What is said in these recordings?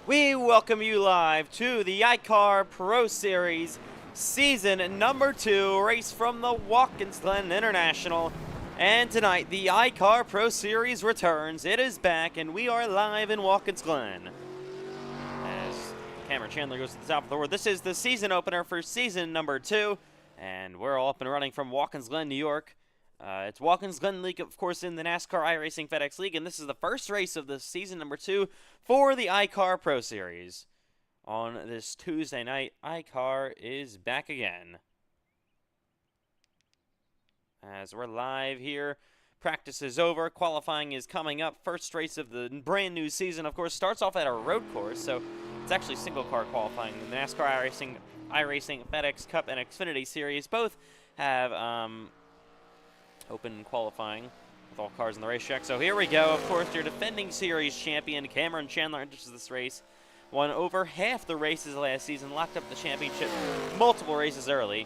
We welcome you live to the iCar Pro Series Season number 2, race from the Watkins Glen International. And tonight, the iCar Pro Series returns. It is back, and we are live in Watkins Glen. As Cameron Chandler goes to the top of the board, this is the season opener for season number 2, and we're all up and running from Watkins Glen, New York. It's Watkins Glen League, of course, in the NASCAR iRacing FedEx League, and this is the first race of the season number 2 for the iCar Pro Series. On this Tuesday night, iCar is back again. As we're live here, practice is over, qualifying is coming up. First race of the brand new season, of course, starts off at a road course, so it's actually single car qualifying. The NASCAR iRacing FedEx Cup and Xfinity Series both have open qualifying with all cars in the racetrack. So here we go. Of course, your defending series champion, Cameron Chandler, enters this race. Won over half the races last season, locked up the championship multiple races early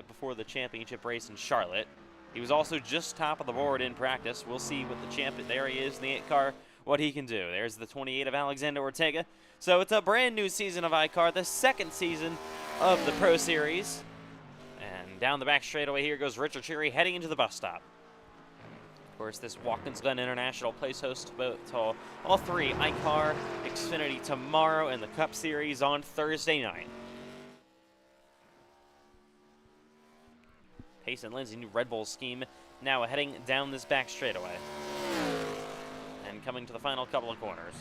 before the championship race in Charlotte. He was also just top of the board in practice. We'll see what the champion, there he is in the 8 car, what he can do. There's the 28 of Alexander Ortega. So it's a brand new season of iCar, the second season of the Pro Series. And down the back straightaway here goes Richard Cherry heading into the bus stop. Of course, this Watkins Glen International plays host to all three iCar, Xfinity tomorrow, and the Cup Series on Thursday night. Pace and Lindsay, new Red Bull scheme, now heading down this back straightaway. And coming to the final couple of corners.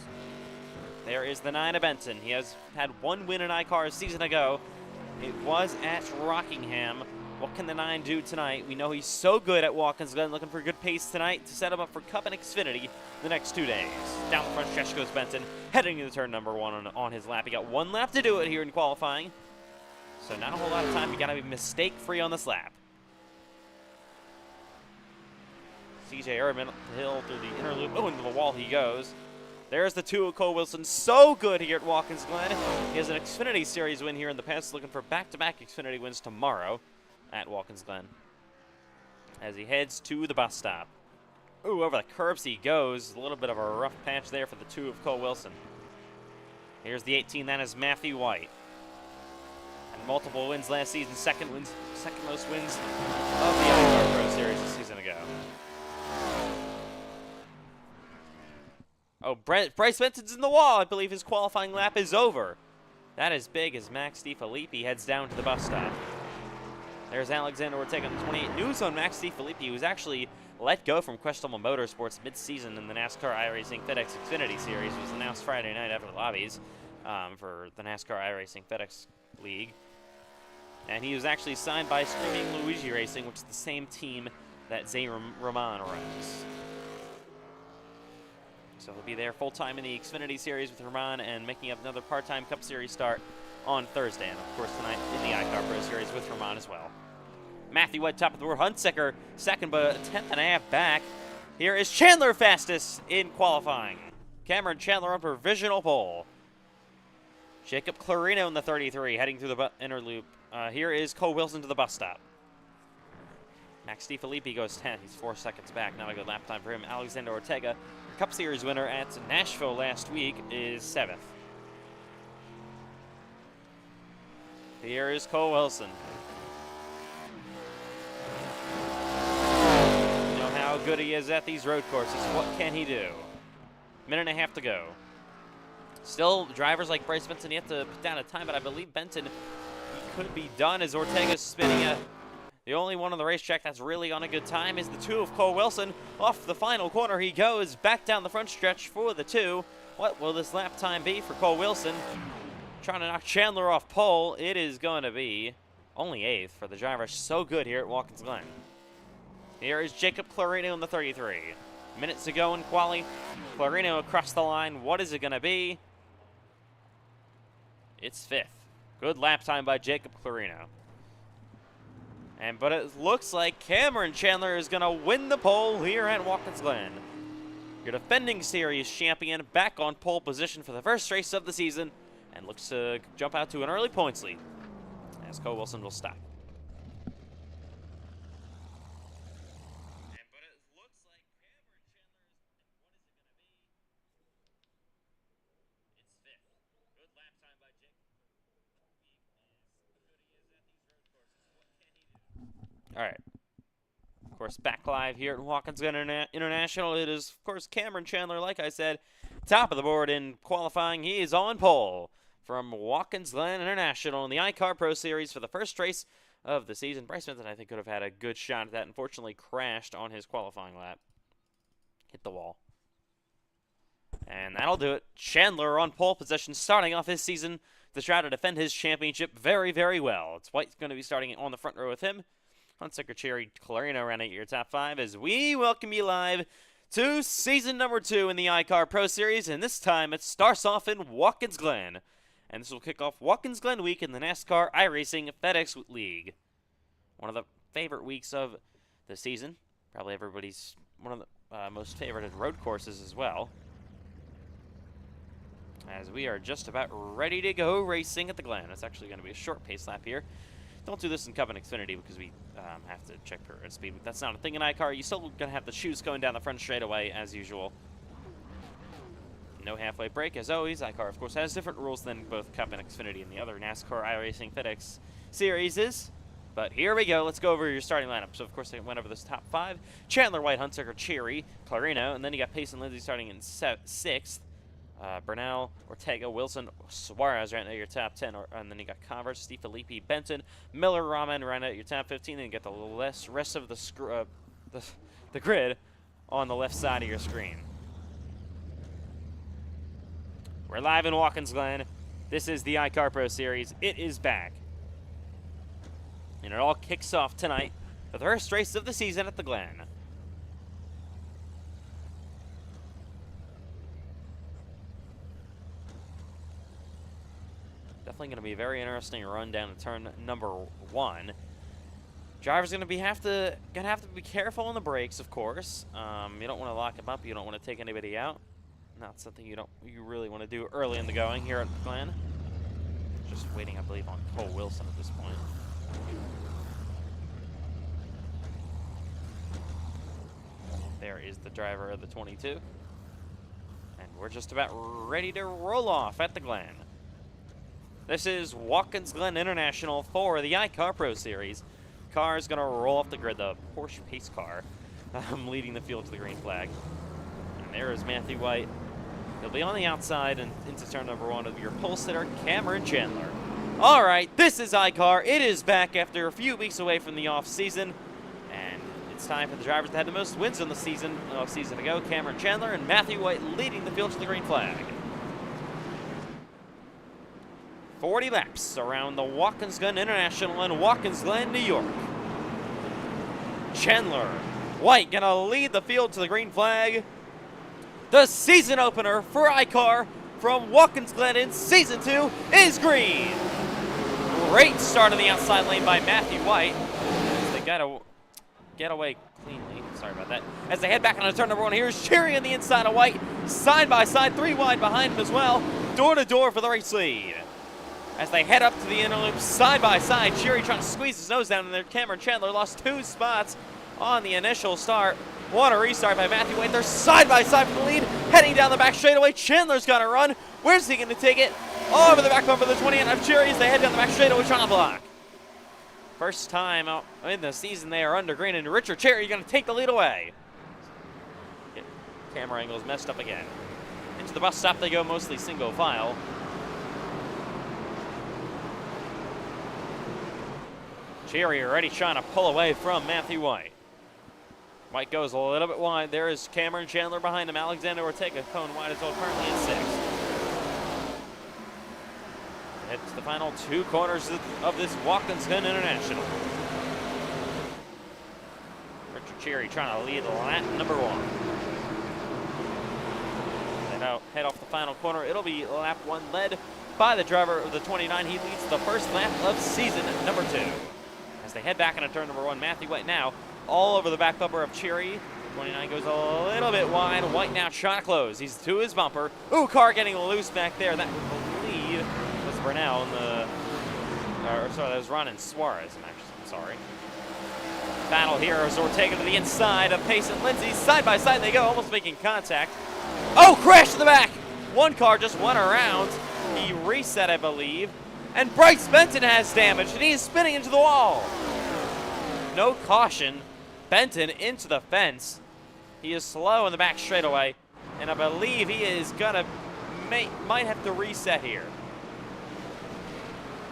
There is the 9 of Benson. He has had one win in iCar a season ago. It was at Rockingham. What can the 9 do tonight? We know he's so good at Watkins Glen, looking for good pace tonight to set him up for Cup and Xfinity the next 2 days. Down the front stretch goes Benson, heading into turn number 1 on his lap. He got one lap to do it here in qualifying. So not a whole lot of time. You got to be mistake-free on this lap. CJ Erdman hill through the inner loop. Oh, into the wall he goes. There's the 2 of Cole Wilson. So good here at Watkins Glen. He has an Xfinity Series win here in the past, looking for back-to-back Xfinity wins tomorrow at Watkins Glen as he heads to the bus stop. Ooh, over the curbs he goes. A little bit of a rough patch there for the 2 of Cole Wilson. Here's the 18, that is Matthew White. And multiple wins last season, second most wins of the iCar Pro Series a season ago. Oh, Bryce Benson's in the wall. I believe his qualifying lap is over. That is big as Max DiFilippi heads down to the bus stop. There's Alexander Ortega on the 28. News on Max DiFilippi, who was actually let go from Questelman Motorsports mid-season in the NASCAR iRacing FedEx Xfinity Series. It was announced Friday night after the lobbies for the NASCAR iRacing FedEx League. And he was actually signed by Screaming Luigi Racing, which is the same team that Zay Roman runs. So he'll be there full-time in the Xfinity Series with Roman and making up another part-time Cup Series start on Thursday. And, of course, tonight in the iCar Pro Series with Roman as well. Matthew White, top of the board. Hunsaker, second, but a tenth and a half back. Here is Chandler fastest in qualifying. Cameron Chandler on provisional pole. Jacob Clarino in the 33, heading through the inner loop. Here is Cole Wilson to the bus stop. Max DiFilippi goes 10. He's 4 seconds back. Not a good lap time for him. Alexander Ortega, Cup Series winner at Nashville last week, is 7th. Here is Cole Wilson. You know how good he is at these road courses. What can he do? Minute and a half to go. Still, drivers like Bryce Benson, you have to put down a time, but I believe Benson could be done as Ortega's spinning it. The only one on the racetrack that's really on a good time is the 2 of Cole Wilson. Off the final corner he goes, back down the front stretch for the 2. What will this lap time be for Cole Wilson? Trying to knock Chandler off pole. It is going to be only 8th for the driver. So good here at Watkins Glen. Here is Jacob Clarino in the 33. Minutes to go in quali. Clarino across the line. What is it going to be? It's 5th. Good lap time by Jacob Clarino. But it looks like Cameron Chandler is going to win the pole here at Watkins Glen. Your defending series champion back on pole position for the first race of the season and looks to jump out to an early points lead as Cole Wilson will stop. But it looks like Cameron Chandler is, what is it going to be? It's All right. Of course, back live here at Watkins Glen International. It is, of course, Cameron Chandler, like I said, top of the board in qualifying. He is on pole from Watkins Glen International in the iCar Pro Series for the first race of the season. Bryce Benson, I think, could have had a good shot at that. Unfortunately, crashed on his qualifying lap. Hit the wall. And that'll do it. Chandler on pole position, starting off his season to try to defend his championship very, very well. It's White's going to be starting on the front row with him. Hunsaker, Cherry, Clarino round out your top 5 as we welcome you live to season number 2 in the iCar Pro Series, and this time it starts off in Watkins Glen. And this will kick off Watkins Glen week in the NASCAR iRacing FedEx League. One of the favorite weeks of the season. Probably everybody's one of the most favorited road courses as well. As we are just about ready to go racing at the Glen. It's actually going to be a short pace lap here. Don't do this in Cup and Xfinity because we have to check for speed. That's not a thing in iCar. You're still going to have the shoes going down the front straightaway as usual. No halfway break as always. iCar, of course, has different rules than both Cup and Xfinity and the other NASCAR iRacing FedEx series is. But here we go. Let's go over your starting lineup. So, of course, I went over this top 5. Chandler, White, Hunsaker, Cherry, Clarino. And then you got Pace and Lindsay starting in 6th. Bernal, Ortega, Wilson, Suarez right now your top 10, and then you got Converse, Steve Filippi, Benton, Miller, Rahman right now your top 15, and you get the rest of the grid on the left side of your screen. We're live in Watkins Glen. This is the iCar Pro Series. It is back. And it all kicks off tonight for the first race of the season at the Glen. Definitely going to be a very interesting run down to turn number 1. Driver's going to have to be careful on the brakes, of course. You don't want to lock him up. You don't want to take anybody out. Not something you really want to do early in the going here at Glen. Just waiting, I believe, on Cole Wilson at this point. There is the driver of the 22. And we're just about ready to roll off at the Glen. This is Watkins Glen International for the iCar Pro Series. Car is going to roll off the grid, the Porsche pace car, leading the field to the green flag. And there is Matthew White. He'll be on the outside and into turn number 1 of your pole sitter, Cameron Chandler. All right, this is iCar. It is back after a few weeks away from the off-season. And it's time for the drivers that had the most wins in the season ago, Cameron Chandler and Matthew White leading the field to the green flag. 40 laps around the Watkins Glen International in Watkins Glen, New York. Chandler, White gonna lead the field to the green flag. The season opener for iCar from Watkins Glen in Season 2 is green. Great start on the outside lane by Matthew White. They gotta get away cleanly. Sorry about that. As they head back on turn number 1, here's Cherry on the inside of White. Side by side, 3 wide behind him as well. Door to door for the race lead. As they head up to the inner loop side by side, Cherry trying to squeeze his nose down in there. Cameron Chandler lost 2 spots on the initial start. What a restart by Matthew White. They're side by side for the lead, heading down the back straightaway. Chandler's got to run. Where's he going to take it? Over the back bumper of the 28 of Cherry as they head down the back straightaway trying to block. First time out in the season they are under green, and Richard Cherry going to take the lead away. Camera angles messed up again. Into the bus stop they go, mostly single file. Cherry already trying to pull away from Matthew White. White goes a little bit wide. There is Cameron Chandler behind him. Alexander Ortega cone wide as well, currently in 6th. It's the final 2 corners of this Watkins Glen International. Richard Cherry trying to lead lap number 1. They head off the final corner. It'll be lap 1 led by the driver of the 29. He leads the first lap of season number 2. As they head back into turn number 1, Matthew White now all over the back bumper of Cherry. 29 goes a little bit wide. White now trying to close. He's to his bumper. Ooh, car getting loose back there. That would believe was Bernal in the, sorry, that was Ron and Suarez. I'm sorry. Battle here as Ortega to the inside of Pace and Lindsay. Side by side they go, almost making contact. Oh, crash in the back. One car just went around. He reset, I believe. And Bryce Benton has damage, and he is spinning into the wall. no caution. Benton into the fence. He is slow in the back straightaway, and I believe he is gonna might have to reset here.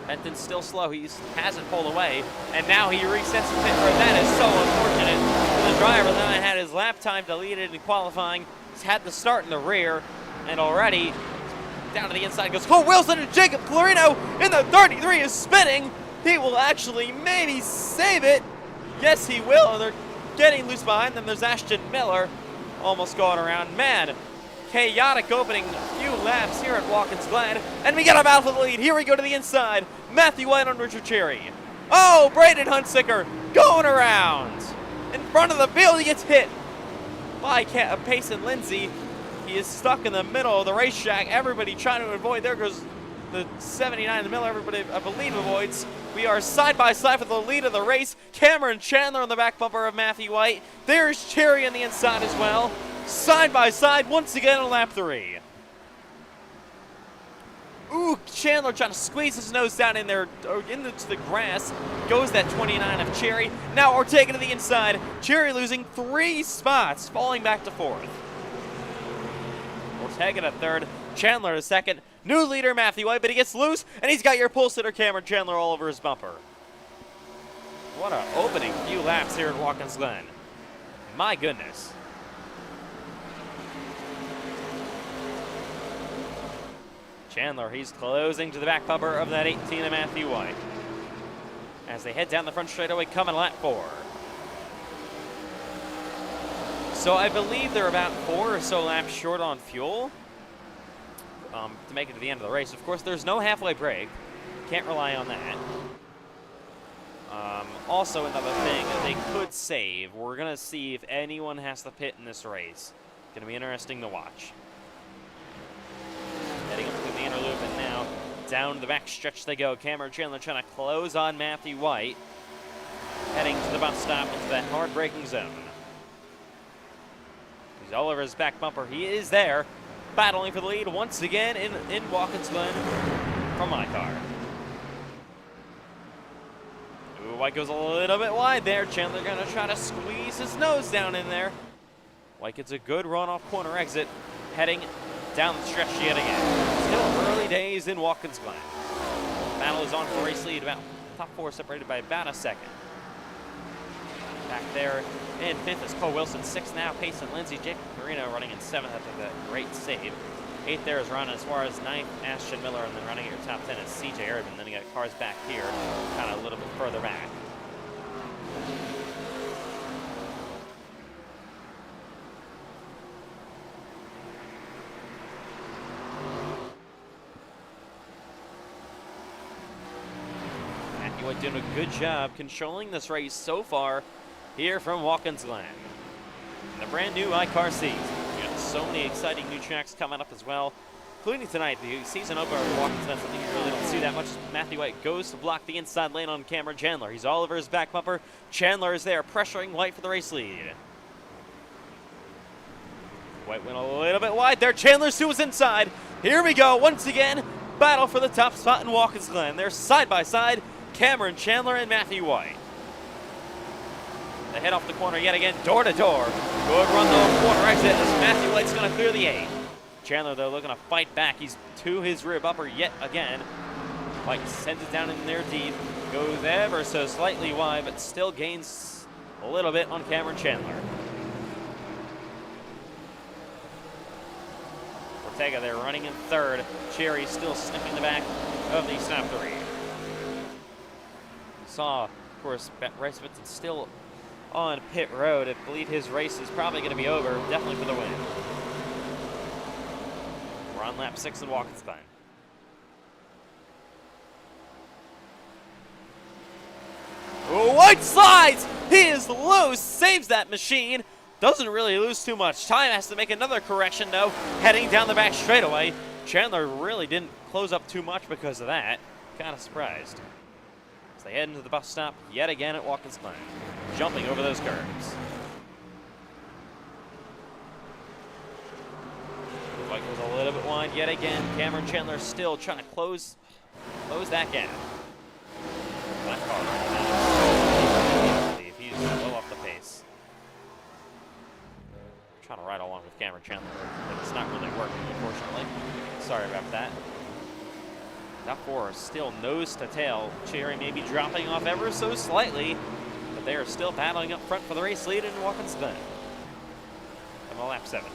Benton's still slow. He hasn't pulled away, and now he resets the pit road. That is so unfortunate for the driver. Then I had his lap time deleted in qualifying. He's had to start in the rear, and already down to the inside goes Cole Wilson, and Jacob Clarino in the 33 is spinning. He will actually maybe save it. Yes, he will, and they're getting loose behind them. There's Ashton Miller almost going around. Man, chaotic opening few laps here at Watkins Glen, and we get a battle for the lead. Here we go to the inside. Matthew White on Richard Cherry. Oh, Braden Hunsicker going around. In front of the field, he gets hit by Payson Lindsay. He is stuck in the middle of the racetrack. Everybody trying to avoid. There goes the 79 in the middle. Everybody, I believe, avoids. We are side by side for the lead of the race. Cameron Chandler on the back bumper of Matthew White. There's Cherry on the inside as well. Side by side once again on lap 3. Ooh, Chandler trying to squeeze his nose down in there, into the grass. Goes that 29 of Cherry. Now Ortega to the inside. Cherry losing 3 spots, falling back to 4th. Ortega to 3rd. Chandler to 2nd. New leader Matthew White, but he gets loose, and he's got your pole sitter Cameron Chandler all over his bumper. What an opening few laps here at Watkins Glen. My goodness. Chandler, he's closing to the back bumper of that 18 of Matthew White. As they head down the front straightaway, coming lap 4. So I believe they're about 4 or so laps short on fuel to make it to the end of the race. Of course, there's no halfway break. Can't rely on that. Also, another thing they could save. We're going to see if anyone has to pit in this race. Going to be interesting to watch. Heading up through the inner loop, and now down the back stretch they go. Cameron Chandler trying to close on Matthew White. Heading to the bus stop into that hard braking zone. He's all over his back bumper. He is there, battling for the lead once again in Watkins Glen from iCar. Ooh, White goes a little bit wide there. Chandler going to try to squeeze his nose down in there. White gets a good run off corner exit, heading down the stretch yet again. Still early days in Watkins Glen. Battle is on for race lead. About top 4 separated by about a second. Back there in 5th is Cole Wilson. 6th now, Payson Lindsay. Jacob Carino running in 7th after that great save. 8th there is Ron as far as 9th, Ashton Miller, and then running at your top 10 is CJ Erdman. Then you got cars back here, kind of a little bit further back. Matthew White doing a good job controlling this race so far here from Watkins Glen. And the brand new iCar season. We got so many exciting new tracks coming up as well, including tonight, the season opener of Watkins Glen. Something you really don't see that much. Matthew White goes to block the inside lane on Cameron Chandler. He's all over his back bumper. Chandler is there, pressuring White for the race lead. White went a little bit wide there. Chandler's to his inside. Here we go, once again, battle for the top spot in Watkins Glen. They're side by side, Cameron Chandler and Matthew White. They head off the corner yet again, door to door. Good run though, corner exit as Matthew White's going to clear the 8. Chandler, though, looking to fight back. He's to his rear bumper yet again. White sends it down in there deep. Goes ever so slightly wide, but still gains a little bit on Cameron Chandler. Ortega there running in 3rd. Cherry still sniffing the back of the stop 3. Saw, of course, Bryce Benton still on pit road. I believe his race is probably going to be over, definitely for the win. We're on lap 6 in Watkins Glen. White slides! He is loose, saves that machine. Doesn't really lose too much time, has to make another correction though, heading down the back straightaway. Chandler really didn't close up too much because of that. Kind of surprised. As they head into the bus stop yet again at Watkins Glen, jumping over those curbs. White goes a little bit wide yet again. Cameron Chandler still trying to close that gap. Black car. He's a little off the pace. I'm trying to ride along with Cameron Chandler, but it's not really working, unfortunately. Sorry about that. Top four are still nose to tail. Cherry may be dropping off ever so slightly, but they are still battling up front for the race lead in Watkins Glen. I'm on lap 7.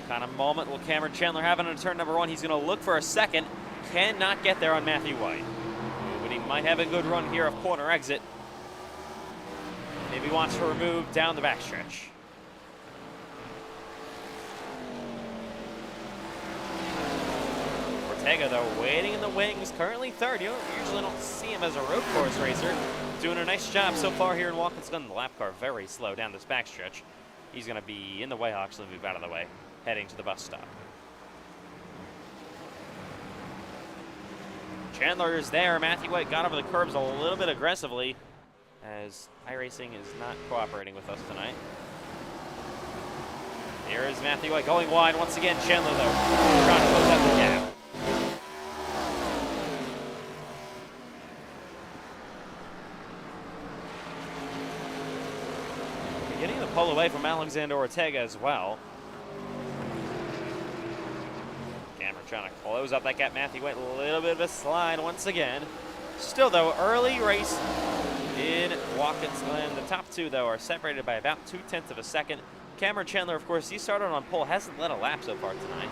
Kind of moment will Cameron Chandler have in turn number 1. He's going to look for a second. Cannot get there on Matthew White. But he might have a good run here of corner exit. Maybe wants to remove down the backstretch. Ortega, though, waiting in the wings, currently third. You usually don't see him as a road course racer. Doing a nice job so far here in Watkins Glen. The lap car very slow down this backstretch. He's going to be in the way. I'll actually move out of the way, heading to the bus stop. Chandler is there. Matthew White got over the curbs a little bit aggressively, as iRacing is not cooperating with us tonight. Here is Matthew White going wide once again. Chandler, though, trying to close out the gap. Getting the pull away from Alexander Ortega as well. Cameron trying to close out that gap. Matthew White, a little bit of a slide once again. Still, though, early race in Watkins Glen. The top two, though, are separated by about 0.2 of a second. Cameron Chandler, of course, he started on pole, hasn't led a lap so far tonight.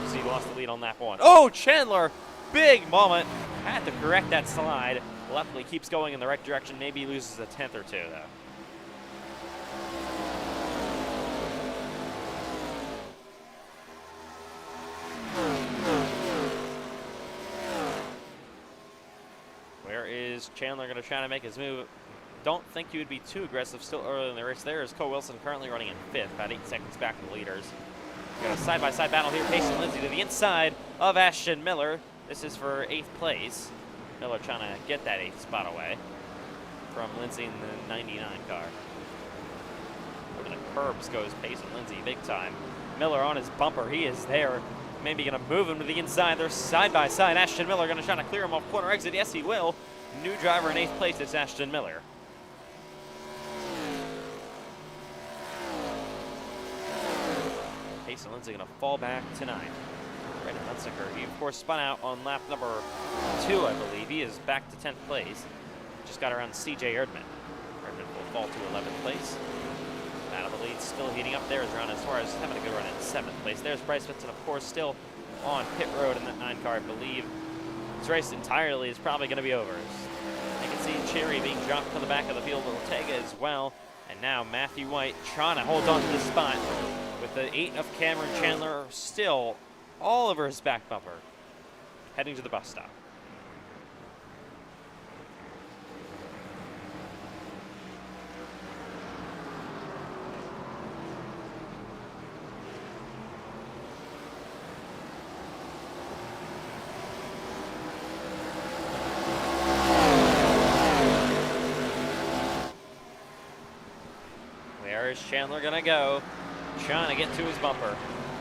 So he lost the lead on lap 1. Oh, Chandler, big moment. Had to correct that slide. Luckily, keeps going in the right direction. Maybe he loses a 10th or 2, though. Where is Chandler going to try to make his move? Don't think he would be too aggressive still early in the race. There is Cole Wilson currently running in 5th, about 8 seconds back from the leaders. We've got a side-by-side battle here. Payson Lindsay to the inside of Ashton Miller. This is for 8th place. Miller trying to get that 8th spot away from Lindsay in the 99 car. Over the curbs goes Payson Lindsay big time. Miller on his bumper. He is there. Maybe going to move him to the inside. They're side-by-side. Ashton Miller going to try to clear him off corner exit. Yes, he will. New driver in 8th place. It's Ashton Miller. Payson Lindsay going to fall back to 9th. Brandon Hunsaker, he of course spun out on lap number 2, I believe. He is back to 10th place. Just got around C.J. Erdman. Erdman will fall to 11th place. Out of the lead, still heating up there is Ron Suarez, having a good run in 7th place. There's Bryce Vinson, of course, still on pit road in that 9 car, I believe. This race entirely is probably going to be over. You can see Cherry being dropped from the back of the field, Ortega as well. And now Matthew White trying to hold on to this spot with the 8 of Cameron Chandler still all over his back bumper, heading to the bus stop. Where is Chandler gonna go? Trying to get to his bumper.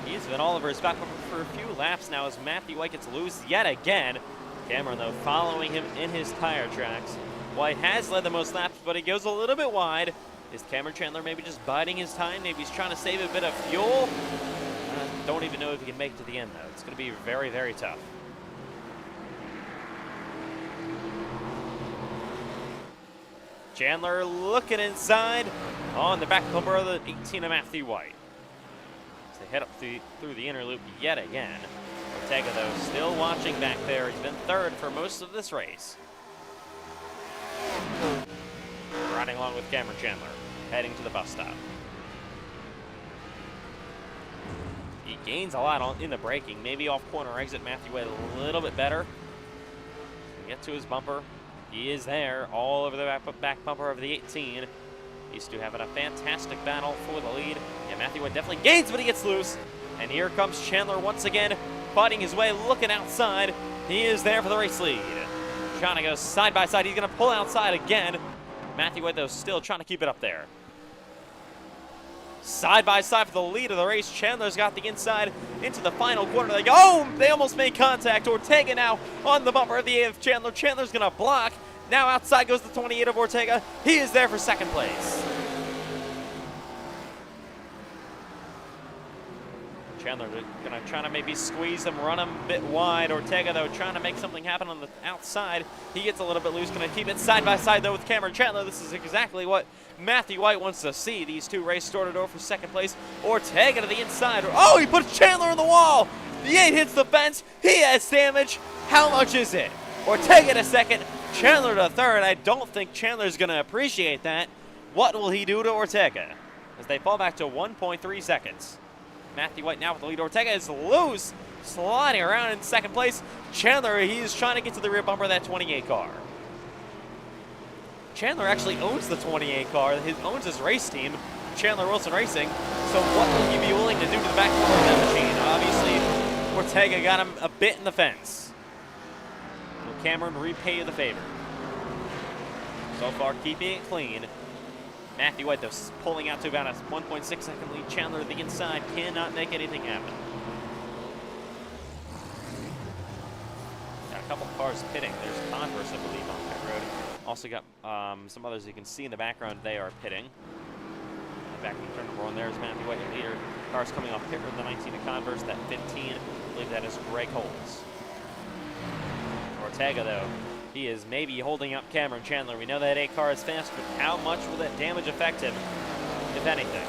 He's been all over his back bumper for a few laps now as Matthew White gets loose yet again. Cameron, though, following him in his tire tracks. White has led the most laps, but he goes a little bit wide. Is Cameron Chandler maybe just biding his time? Maybe he's trying to save a bit of fuel? Don't even know if he can make it to the end, though. It's going to be very, very tough. Chandler looking inside on the back bumper of the 18 of Matthew White. As they head up through the inner loop yet again. Ortega, though, still watching back there. He's been 3rd for most of this race. Riding along with Cameron Chandler, heading to the bus stop. He gains a lot in the braking. Maybe off corner exit Matthew White a little bit better. Get to his bumper. He is there, all over the back bumper of the 18. These two having a fantastic battle for the lead. Yeah, Matthew White definitely gains, but he gets loose. And here comes Chandler once again, fighting his way, looking outside. He is there for the race lead. Trying to go side by side. He's going to pull outside again. Matthew White, though, still trying to keep it up there. Side by side for the lead of the race. Chandler's got the inside into the final corner. They almost made contact. Ortega now on the bumper of the AF Chandler. Chandler's going to block. Now outside goes the 28 of Ortega. He is there for second place. Chandler gonna try to maybe squeeze him, run him a bit wide. Ortega, though, trying to make something happen on the outside. He gets a little bit loose. Gonna keep it side by side, though, with Cameron Chandler. This is exactly what Matthew White wants to see. These two race door-to-door for second place. Ortega to the inside. Oh, he puts Chandler in the wall. The 8 hits the fence. He has damage. How much is it? Ortega to second, Chandler to third. I don't think Chandler's gonna appreciate that. What will he do to Ortega? As they fall back to 1.3 seconds. Matthew White now with the lead. Ortega is loose, sliding around in second place. Chandler, he's trying to get to the rear bumper of that 28 car. Chandler actually owns the 28 car. He owns his race team, Chandler Wilson Racing. So what will he be willing to do to the back corner of that machine? Obviously, Ortega got him a bit in the fence. Will Cameron repay the favor? So far, keeping it clean. Matthew White, though, pulling out to about a 1.6 second lead. Chandler to the inside cannot make anything happen. Got a couple cars pitting. There's Converse, I believe, on pit road. Also got some others you can see in the background. They are pitting. Back in turn number 1, there's Matthew White, your leader. Cars coming off pit road, the 19 of Converse, that 15. I believe that is Greg Holmes. Ortega, though, he is maybe holding up Cameron Chandler. We know that 8 car is fast, but how much will that damage affect him, if anything?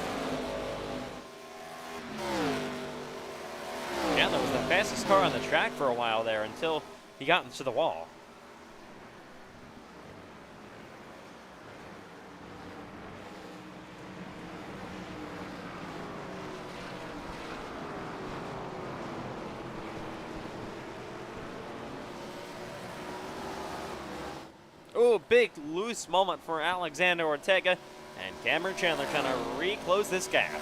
Chandler was the fastest car on the track for a while there until he got into the wall. Oh, big loose moment for Alexander Ortega, and Cameron Chandler trying to reclose this gap.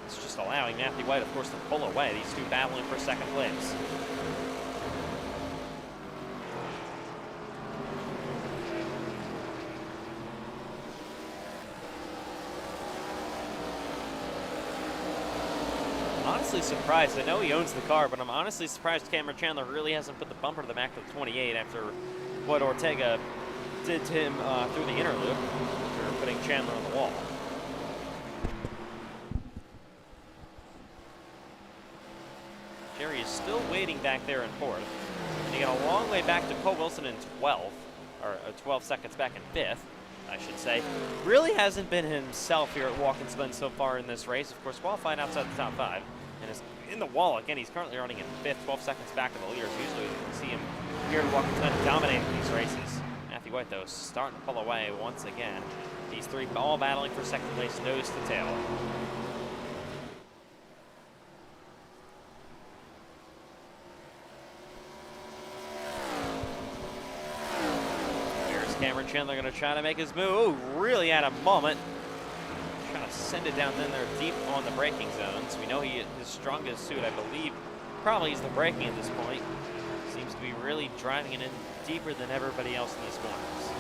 It's just allowing Matthew White, of course, to pull away. These two battling for second place. Honestly surprised. I know he owns the car, but I'm honestly surprised Cameron Chandler really hasn't put the bumper to the back of the 28 after what Ortega did to him through the inner loop after putting Chandler on the wall. Jerry is still waiting back there in 4th. And he got a long way back to Cole Wilson in 12th, or 12 seconds back in 5th. I should say. Really hasn't been himself here at Watkins Glen so far in this race. Of course, qualified outside the top 5. And is in the wall again. He's currently running in 5th, 12 seconds back of the leaders. Usually you can see him here at Watkins Glen dominating these races. Matthew White, though, starting to pull away once again. These 3 all battling for second place, nose to tail. Cameron Chandler going to try to make his move. Ooh, really at a moment. Trying to send it down in there deep on the braking zones. We know his strongest suit, I believe, probably is the braking at this point. Seems to be really driving it in deeper than everybody else in these corners.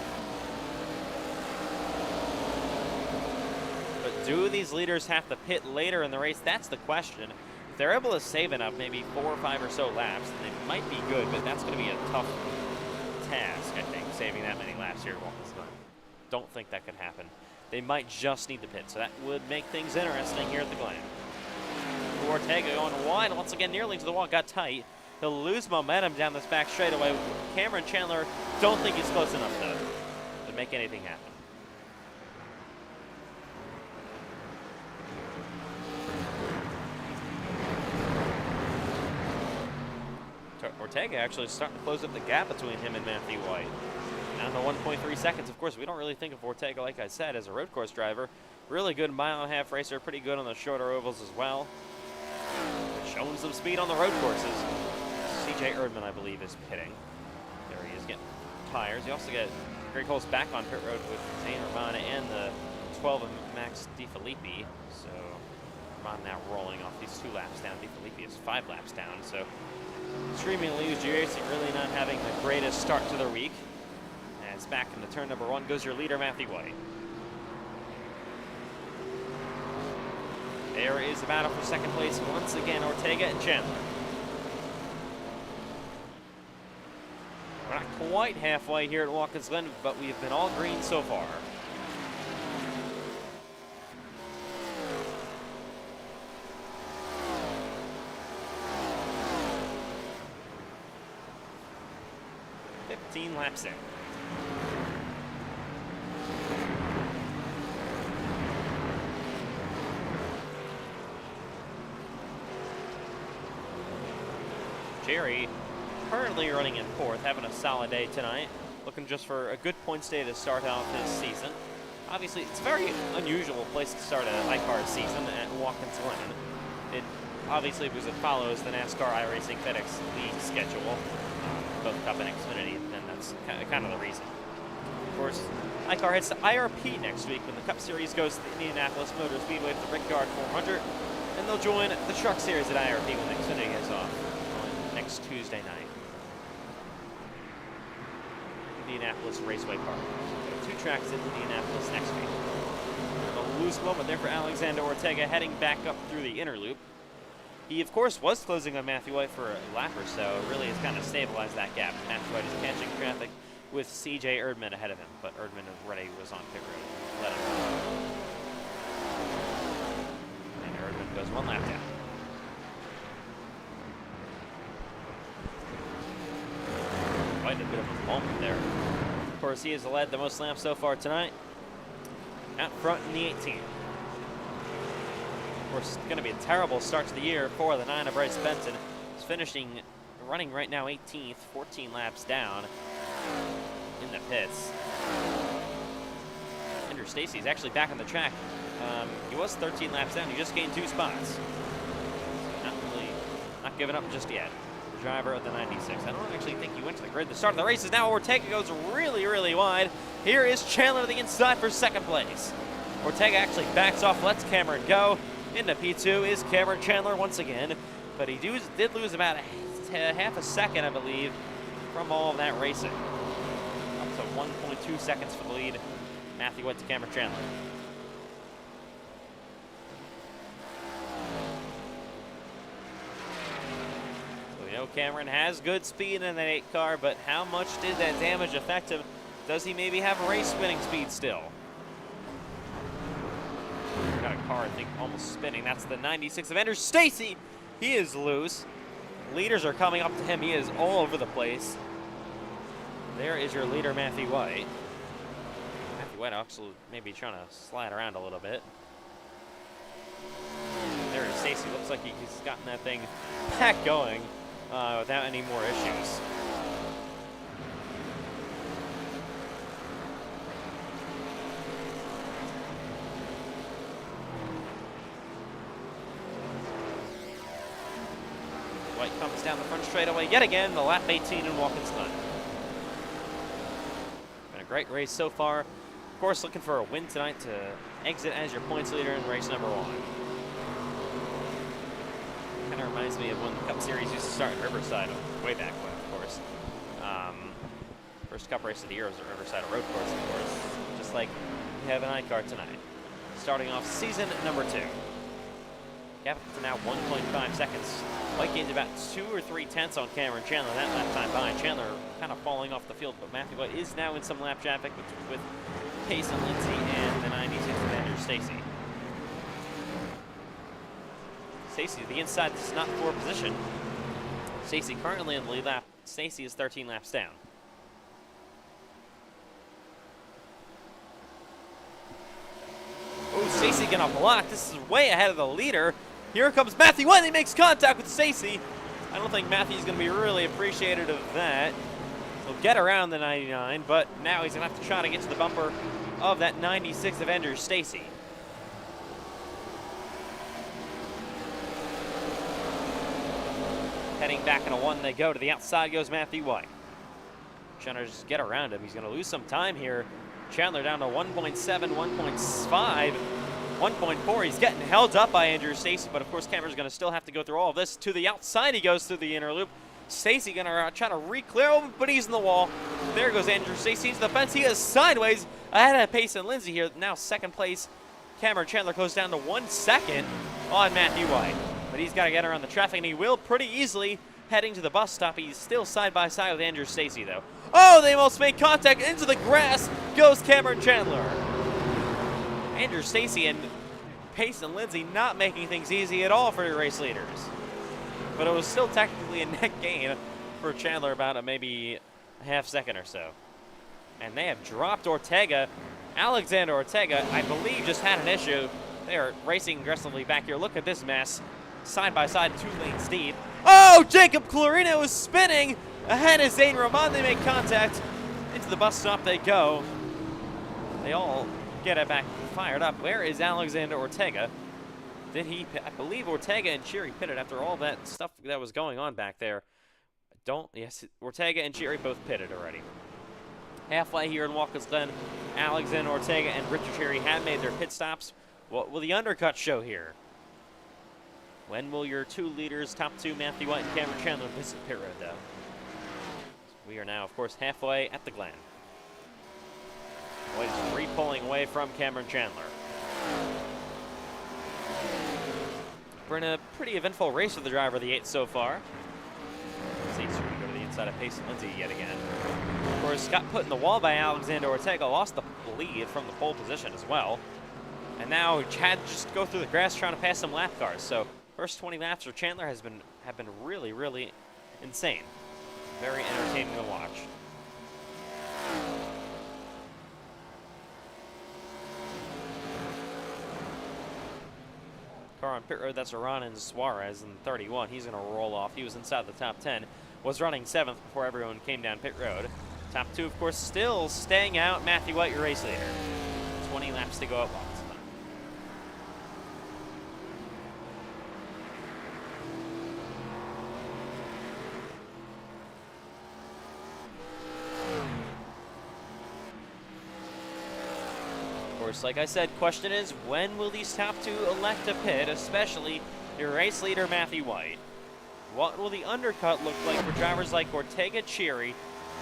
But do these leaders have to pit later in the race? That's the question. If they're able to save enough, maybe 4 or 5 or so laps, then they might be good, but that's going to be a tough task, I think, saving that many laps here at Watkins Glen. Don't think that could happen. They might just need the pit, so that would make things interesting here at the Glen. Ortega going wide once again, nearly to the wall, got tight. He'll lose momentum down this back straightaway. Cameron Chandler, don't think he's close enough though to make anything happen. Ortega actually starting to close up the gap between him and Matthew White. Down to 1.3 seconds. Of course, we don't really think of Ortega, like I said, as a road course driver. Really good mile-and-a-half racer, pretty good on the shorter ovals as well. Showing some speed on the road courses. CJ Erdman, I believe, is pitting. There he is, getting tires. You also get Greg Holmes back on pit road with Zane Romana and the 12 of Max DiFilippi. So Romana now rolling off these 2 laps down. DiFilippi is 5 laps down. So Streaming Leaves Racing really not having the greatest start to their week. As back into turn number 1 goes your leader, Matthew White. There is a battle for second place once again, Ortega and Chandler. quite halfway here at Watkins Glen, but we've been all green so far. Laps in. Jerry currently running in 4th, having a solid day tonight. Looking just for a good points day to start out this season. Obviously, it's a very unusual place to start an iCar season at Watkins Glen. It obviously, because it follows the NASCAR iRacing FedEx League schedule, both Cup and Xfinity, and that's kind of the reason. Of course, iCar heads to IRP next week when the Cup Series goes to the Indianapolis Motor Speedway for the Brickyard 400, and they'll join the Truck Series at IRP when Xfinity gets off on next Tuesday night. Indianapolis Raceway Park. There are 2 tracks in Indianapolis next week. A loose moment there for Alexander Ortega heading back up through the inner loop. He, of course, was closing on Matthew White for a lap or so. Really has kind of stabilized that gap. Matthew White is catching traffic with C.J. Erdman ahead of him, but Erdman already was on pit road. Let him go. And Erdman goes 1 lap down. Quite a bit of a moment there. Of course, he has led the most laps so far tonight. Out front in the 18. Of course, it's going to be a terrible start to the year for the 9 of Bryce Benson. He's running right now 18th, 14 laps down in the pits. Andrew Stacy's actually back on the track. He was 13 laps down. He just gained 2 spots. So not giving up just yet. The driver of the 96. I don't actually think he went to the grid. The start of the race is now Ortega goes really, really wide. Here is Chandler to the inside for 2nd place. Ortega actually backs off, lets Cameron go. Into P2 is Cameron Chandler once again, but he did lose about half a second, I believe, from all of that racing. Up to 1.2 seconds for the lead. Matthew White to Cameron Chandler. So we know Cameron has good speed in that 8 car, but how much did that damage affect him? Does he maybe have race-winning speed still? Got a car, I think, almost spinning. That's the 96 of Andrew Stacy. He is loose. Leaders are coming up to him. He is all over the place. There is your leader, Matthew White. Matthew White actually maybe trying to slide around a little bit. There is Stacy. Looks like he's gotten that thing back going without any more issues. White comes down the front straightaway yet again, the lap 18 in Watkins Glen. Been a great race so far. Of course, looking for a win tonight to exit as your points leader in race number 1. Kind of reminds me of when the Cup Series used to start in Riverside, way back when, of course. First Cup race of the year was at Riverside Road Course, of course. Just like we have an iCar tonight. Starting off season number 2. Gap to now 1.5 seconds. White gained about 2 or 3 tenths on Cameron Chandler that lap time behind. Chandler kind of falling off the field, but Matthew White is now in some lap traffic with Pace and Lindsay and the 96 of Andrew Stacy. Stacy to the inside. This is not for position. Stacy currently in the lead lap. Stacy is 13 laps down. Oh, Stacy gonna block. This is way ahead of the leader. Here comes Matthew White. He makes contact with Stacy. I don't think Matthew's going to be really appreciative of that. He'll get around the 99, but now he's going to have to try to get to the bumper of that 96 of Andrew Stacy. Heading back into 1 they go. To the outside goes Matthew White. Chandler just get around him. He's going to lose some time here. Chandler down to 1.7, 1.5. 1.4, he's getting held up by Andrew Stacy, but of course Cameron's going to still have to go through all of this. To the outside he goes through the inner loop. Stacy going to try to re-clear, but he's in the wall. There goes Andrew Stacy into the fence. He is sideways ahead of Pace and Lindsay here. Now 2nd place, Cameron Chandler goes down to 1 second on Matthew White. But he's got to get around the traffic, and he will pretty easily heading to the bus stop. He's still side by side with Andrew Stacy, though. Oh, they almost made contact. Into the grass goes Cameron Chandler. Andrew Stacy and Payson Lindsay not making things easy at all for your race leaders. But it was still technically a net gain for Chandler, about maybe a half second or so. And they have dropped Ortega. Alexander Ortega, I believe, just had an issue. They are racing aggressively back here. Look at this mess. Side by side, 2 lanes deep. Oh, Jacob Clarino is spinning. Ahead is Zane Roman. They make contact. Into the bus stop they go. They all get it back fired up. Where is Alexander Ortega? Did he pit? I believe Ortega and Cheery pitted after all that stuff that was going on back there. Yes, Ortega and Cheery both pitted already. Halfway here in Watkins Glen, Alexander Ortega and Richard Cheery have made their pit stops. What will the undercut show here? When will your 2 leaders, top 2, Matthew White and Cameron Chandler, visit pit road, though? We are now, of course, halfway at the Glen. White is re-pulling away from Cameron Chandler. We're in a pretty eventful race for the driver of the 8 so far. Stacy go to the inside of Payson Lindsay yet again. Of course, got put in the wall by Alexander Ortega, lost the lead from the pole position as well. And now Chad just go through the grass trying to pass some lap cars. So first 20 laps for Chandler have been really, really insane. Very entertaining to watch. Car on pit road, that's Aranan Suarez in 31. He's going to roll off. He was inside the top 10. Was running 7th before everyone came down pit road. Top 2, of course, still staying out. Matthew White, your race leader. 20 laps to go at Watkins. Of course, like I said, question is, when will these top 2 elect to pit, especially your race leader, Matthew White? What will the undercut look like for drivers like Ortega, Cheery?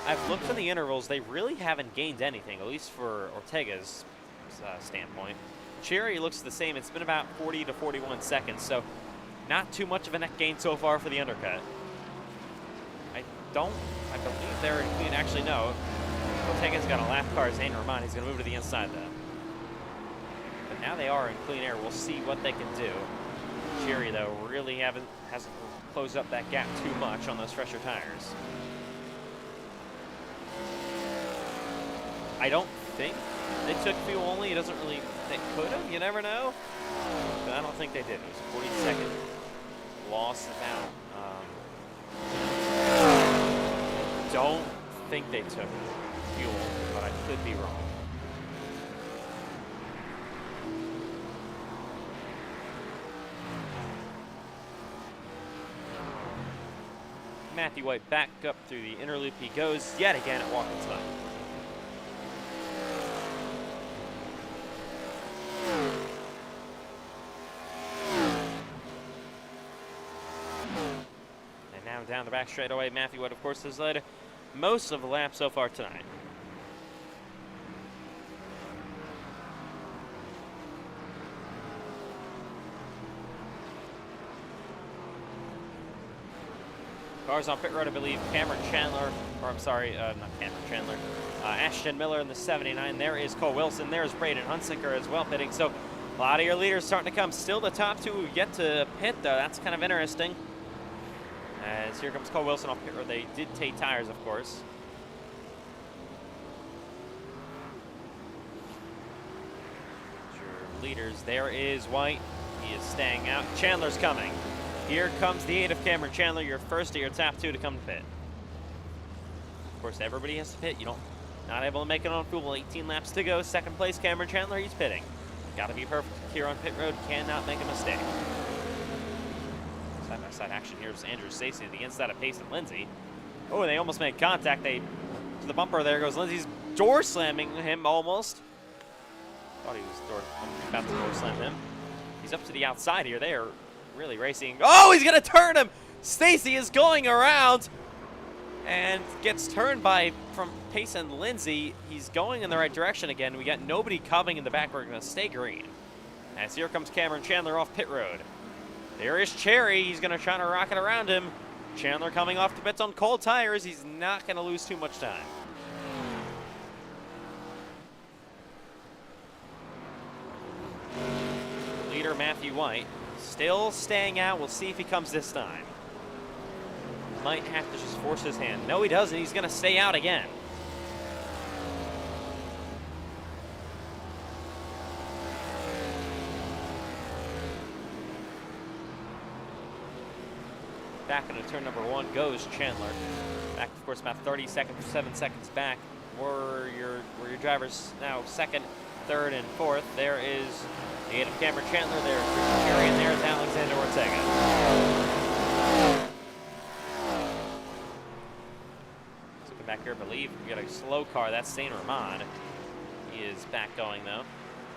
I've looked in the intervals. They really haven't gained anything, at least for Ortega's standpoint. Cheery looks the same. It's been about 40 to 41 seconds, so not too much of a net gain so far for the undercut. I believe they're in clean. Actually, no. Ortega's got a lap car. Zane Roman. He's going to move to the inside, though. But now they are in clean air. We'll see what they can do. Cheery, though, really hasn't closed up that gap too much on those fresher tires. I don't think they took fuel only. It doesn't really, they could have, you never know. But I don't think they did. It was a 40-second loss about. Don't think they took fuel, but I could be wrong. Matthew White back up through the inner loop. He goes yet again at Watkins Glen. And now down the back straightaway, Matthew White, of course, has led most of the lap so far tonight. Cars on pit road, I believe, Cameron Chandler, or I'm sorry, not Cameron Chandler, Ashton Miller in the 79. There is Cole Wilson. There's Braden Hunsaker as well pitting. So a lot of your leaders starting to come. Still the top 2 yet to pit, though. That's kind of interesting. As here comes Cole Wilson off pit road. They did take tires, of course. Your leaders, there is White. He is staying out. Chandler's coming. Here comes the 8 of Cameron Chandler, your first of your top 2 to come to pit. Of course, everybody has to pit. Not able to make it on fuel. 18 laps to go. Second place, Cameron Chandler. He's pitting. Got to be perfect here on pit road. Cannot make a mistake. Side-by-side action here is Andrew Stacy to the inside of Payson Lindsay. Oh, they almost made contact. To the bumper. There goes Lindsay's door slamming him almost. Thought he was about to door slam him. He's up to the outside here. They are really racing. Oh, he's going to turn him. Stacy is going around and gets turned from Payson Lindsay. He's going in the right direction again. We got nobody coming in the back. We're going to stay green. As here comes Cameron Chandler off pit road. There is Cherry. He's going to try to rocket around him. Chandler coming off the pits on cold tires. He's not going to lose too much time. leader, Matthew White, still staying out. We'll see if he comes this time. Might have to just force his hand. No, he doesn't. He's going to stay out again. Back into turn number 1 goes Chandler. Back, of course, about 30 seconds, 7 seconds back. Where your drivers now second, third, and fourth. There is the gate of Cameron Chandler. There's Richard Cherry, and there's Alexander Ortega. So come back here, I believe we got a slow car. That's Saint Ramon. He is back going though.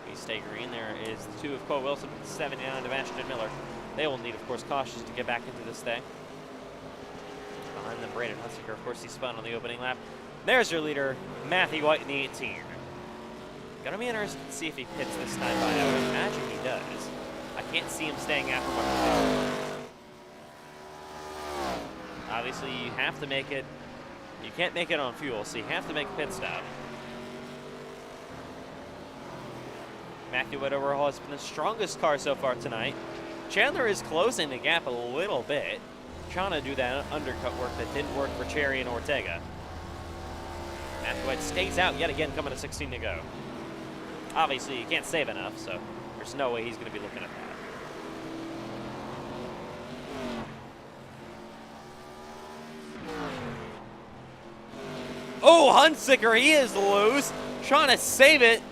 We stay green. There is the 2 of Cole Wilson, 79 of Ashton Miller. They will need, of course, cautions to get back into this thing. Behind them, Braden Hunsaker, of course, he spun on the opening lap. There's your leader, Matthew White in the 18. Gonna be interested to see if he pits this time by. I would imagine he does. I can't see him staying out for much longer. Obviously, you have to make it. You can't make it on fuel, so you have to make a pit stop. Matthew White overall has been the strongest car so far tonight. Chandler is closing the gap a little bit, trying to do that undercut work that didn't work for Cherry and Ortega. Matthew White stays out yet again, coming to 16 to go. Obviously, you can't save enough, so there's no way he's going to be looking at that. Oh, Hunsaker, he is loose, trying to save it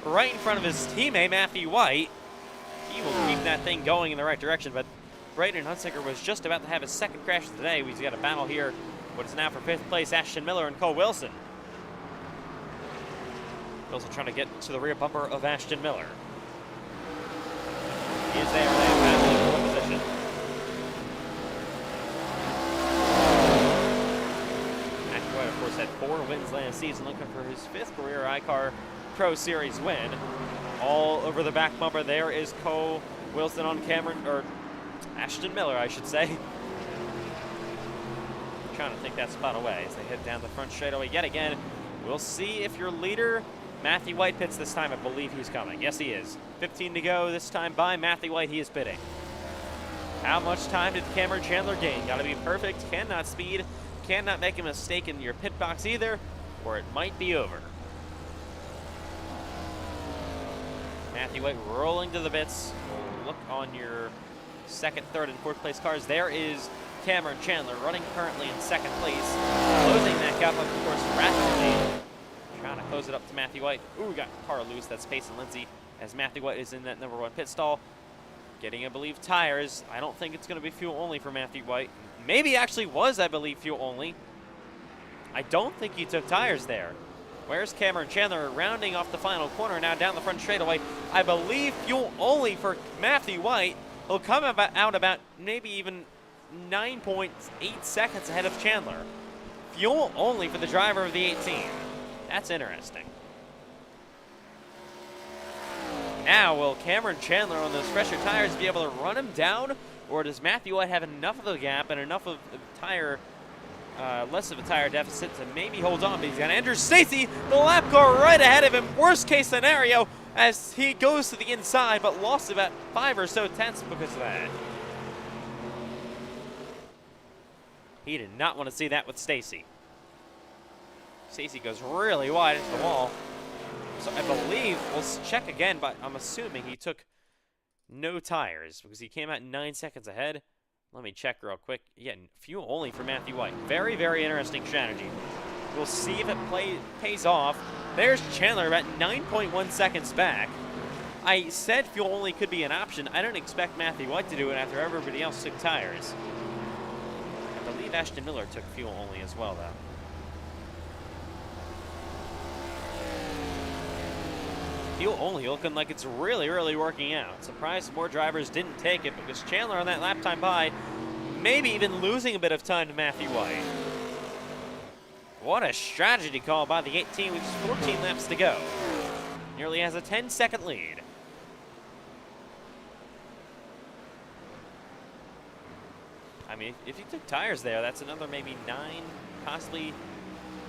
right in front of his teammate, Matthew White. He will keep that thing going in the right direction, but Braden Hunsaker was just about to have his second crash of the day. We've got a battle here. What is now for 5th place, Ashton Miller and Cole Wilson. Wilson trying to get to the rear bumper of Ashton Miller. He is there, battling for position. Matthew White, of course, had 4 wins last season, looking for his 5th career iCar Pro Series win. All over the back bumper there is Cole Wilson on Cameron, or Ashton Miller, I should say. Trying to take that spot away as they head down the front straightaway yet again. We'll see if your leader, Matthew White, pits this time. I believe he's coming. Yes, he is. 15 to go this time by Matthew White. He is pitting. How much time did Cameron Chandler gain? Got to be perfect. Cannot speed. Cannot make a mistake in your pit box either, or it might be over. Matthew White rolling to the bits. We'll look on your second, third, and fourth place cars. There is Cameron Chandler running currently in second place. Closing that gap up, of course, rapidly. Trying to close it up to Matthew White. Ooh, got car loose. That's Payson Lindsay as Matthew White is in that number 1 pit stall. Getting, I believe, tires. I don't think it's going to be fuel only for Matthew White. Maybe actually was, I believe, fuel only. I don't think he took tires there. Where's Cameron Chandler rounding off the final corner now down the front straightaway? I believe fuel only for Matthew White. He'll come out about maybe even 9.8 seconds ahead of Chandler. Fuel only for the driver of the 18. That's interesting. Now, will Cameron Chandler on those fresher tires be able to run him down? Or does Matthew White have enough of the gap and enough of the tire, less of a tire deficit to maybe hold on? But he's got Andrew Stacy, the lap car right ahead of him. Worst case scenario as he goes to the inside, but lost about 5 or so tenths because of that. He did not want to see that with Stacy. Stacy goes really wide into the wall. So I believe, we'll check again, but I'm assuming he took no tires because he came out 9 seconds ahead. Let me check real quick. Yeah, fuel only for Matthew White. Very, very interesting strategy. We'll see if it pays off. There's Chandler about 9.1 seconds back. I said fuel only could be an option. I don't expect Matthew White to do it after everybody else took tires. I believe Ashton Miller took fuel only as well, though. Fuel only looking like it's really, really working out. Surprised more drivers didn't take it because Chandler on that lap time by, maybe even losing a bit of time to Matthew White. What a strategy call by the 18 with just 14 laps to go. Nearly has a 10-second lead. I mean, if you took tires there, that's another maybe 9, possibly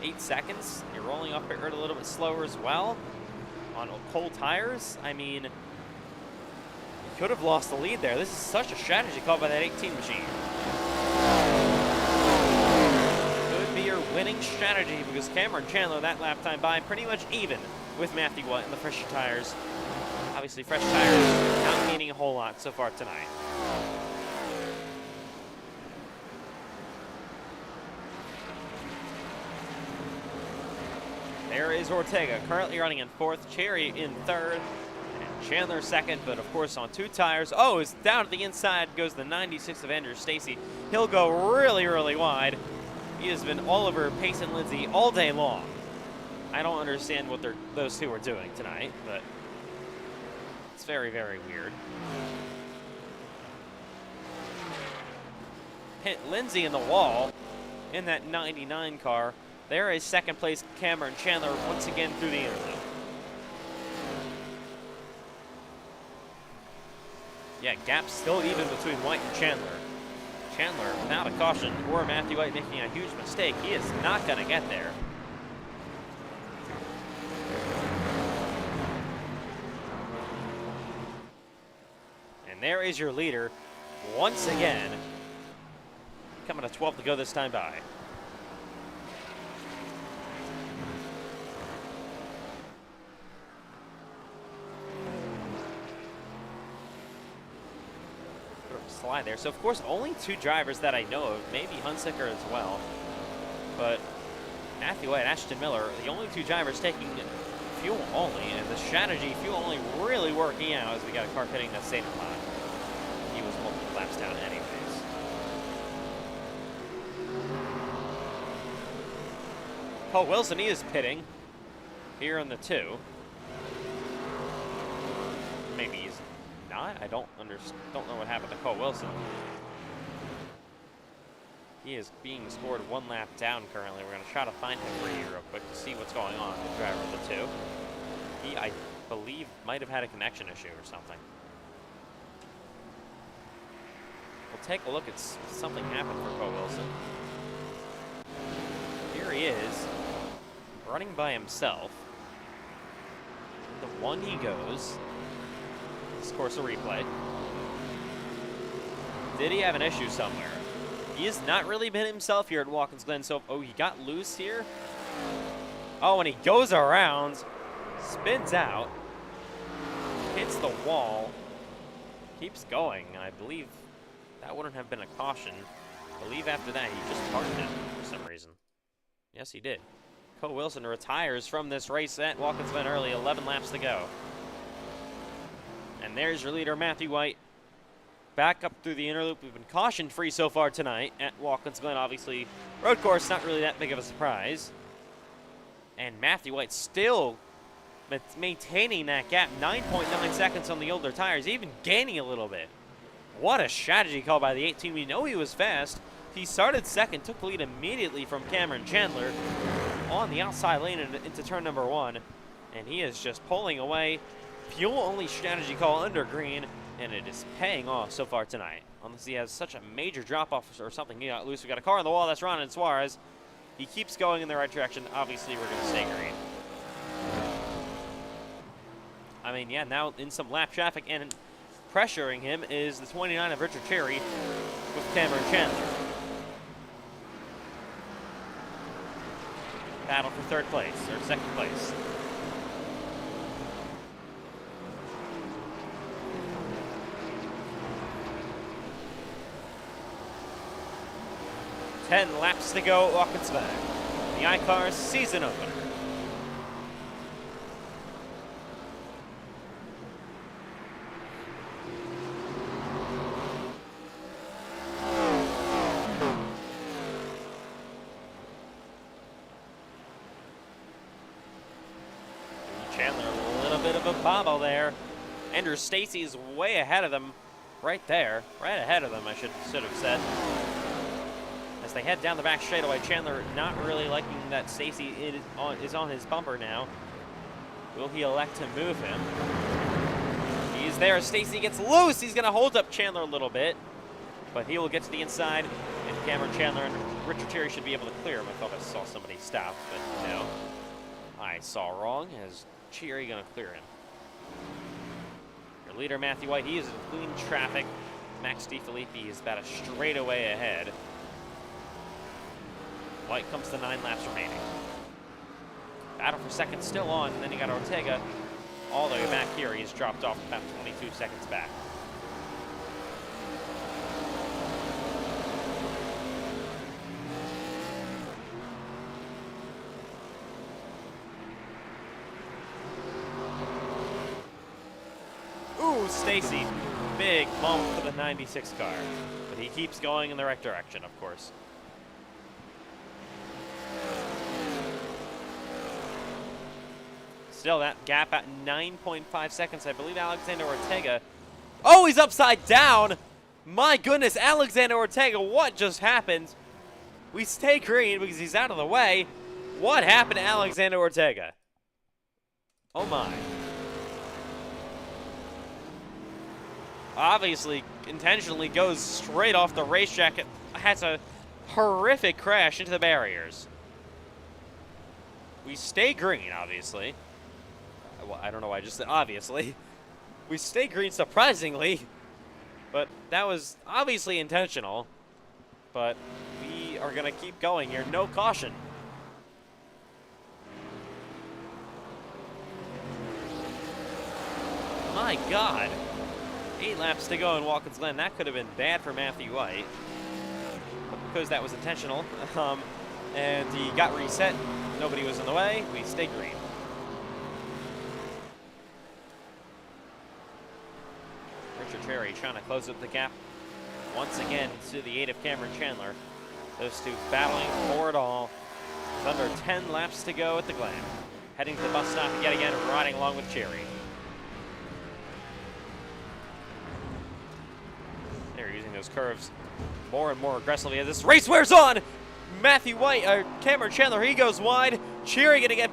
8 seconds. You're rolling off pit road a little bit slower as well. On cold tires, I mean, could have lost the lead there. This is such a strategy call by that 18 machine. Could be your winning strategy because Cameron Chandler that lap time by pretty much even with Matthew White and the fresher tires. Obviously, fresh tires not meaning a whole lot so far tonight. There is Ortega, currently running in 4th, Cherry in 3rd, and Chandler 2nd, but of course on 2 tires. Oh, it's down to the inside, goes the 96 of Andrew Stacy. He'll go really, really wide. He has been all over Pace and Lindsay all day long. I don't understand what those two are doing tonight, but it's very, very weird. Hit Lindsay in the wall in that 99 car. There is 2nd place Cameron Chandler once again through the interlude. Yeah, gap still even between White and Chandler. Chandler, without a caution, or Matthew White making a huge mistake, he is not going to get there. And there is your leader once again. Coming to 12th to go this time by. Slide there. So of course only 2 drivers that I know of, maybe Hunsaker as well, but Matthew White, Ashton Miller, the only 2 drivers taking fuel only, and the strategy fuel only really working out as we got a car pitting that same spot. He was multiple laps down anyways. Paul Wilson, he is pitting here in the 2. Maybe he's not. I don't know what happened to Cole Wilson. He is being scored 1 lap down currently. We're going to try to find him for you real quick to see what's going on with the driver of the 2. He, I believe, might have had a connection issue or something. We'll take a look at something happened for Cole Wilson. Here he is, running by himself. The 1 he goes. Of course, a replay. Did he have an issue somewhere? He has not really been himself here at Watkins Glen. So, oh, he got loose here. Oh, and he goes around, spins out, hits the wall, keeps going. I believe that wouldn't have been a caution. I believe after that he just parked it for some reason. Yes, he did. Cole Wilson retires from this race at Watkins Glen early. 11 laps to go. And there's your leader, Matthew White, back up through the interloop. We've been caution-free so far tonight at Watkins Glen. Obviously, road course, not really that big of a surprise. And Matthew White still maintaining that gap, 9.9 seconds on the older tires, even gaining a little bit. What a strategy call by the 18. We know he was fast. He started 2nd, took the lead immediately from Cameron Chandler on the outside lane into turn number 1. And he is just pulling away. Fuel-only strategy call under green, and it is paying off so far tonight. Unless he has such a major drop-off or something, he got loose. We got a car on the wall. That's Ron and Suarez. He keeps going in the right direction. Obviously, we're going to stay green. I mean, yeah, now in some lap traffic and pressuring him is the 29 of Richard Cherry with Cameron Chandler. Battle for 3rd place, or 2nd place. Ten laps to go at Watkins Glen. The iCar season opener. Chandler, a little bit of a bobble there. Andrew Stacy is way ahead of them, right there, right ahead of them. I should have said. As they head down the back straightaway, Chandler not really liking that Stacy is on his bumper now. Will he elect to move him? He's there. Stacy gets loose. He's going to hold up Chandler a little bit, but he will get to the inside, and Cameron Chandler and Richard Cherry should be able to clear him. I thought I saw somebody stop, but no. I saw wrong. As Cherry going to clear him. Your Leader Matthew White, he is in clean traffic. Max DeFilippi is about a straightaway ahead. White comes to 9 laps remaining. Battle for second still on, and then you got Ortega all the way back here. He's dropped off about 22 seconds back. Ooh, Stacy. Big bump for the 96 car. But he keeps going in the right direction, of course. Still, that gap at 9.5 seconds. I believe Alexander Ortega. Oh, he's upside down! My goodness, Alexander Ortega, what just happened? We stay green because he's out of the way. What happened to Alexander Ortega? Oh my. Obviously, intentionally goes straight off the racetrack. It has a horrific crash into the barriers. We stay green, obviously. Well, I don't know why I just said obviously. We stay green surprisingly, but that was obviously intentional. But we are going to keep going here. No caution. My God. 8 laps to go in Watkins Glen. That could have been bad for Matthew White. But because that was intentional, and he got reset, nobody was in the way, we stay green. Richard Cherry trying to close up the gap once again to the aid of Cameron Chandler. Those two battling for it all. With under 10 laps to go at the Glen. Heading to the bus stop yet again, riding along with Cherry. They're using those curves more and more aggressively as this race wears on. Matthew White, Cameron Chandler, he goes wide. Cherry gonna get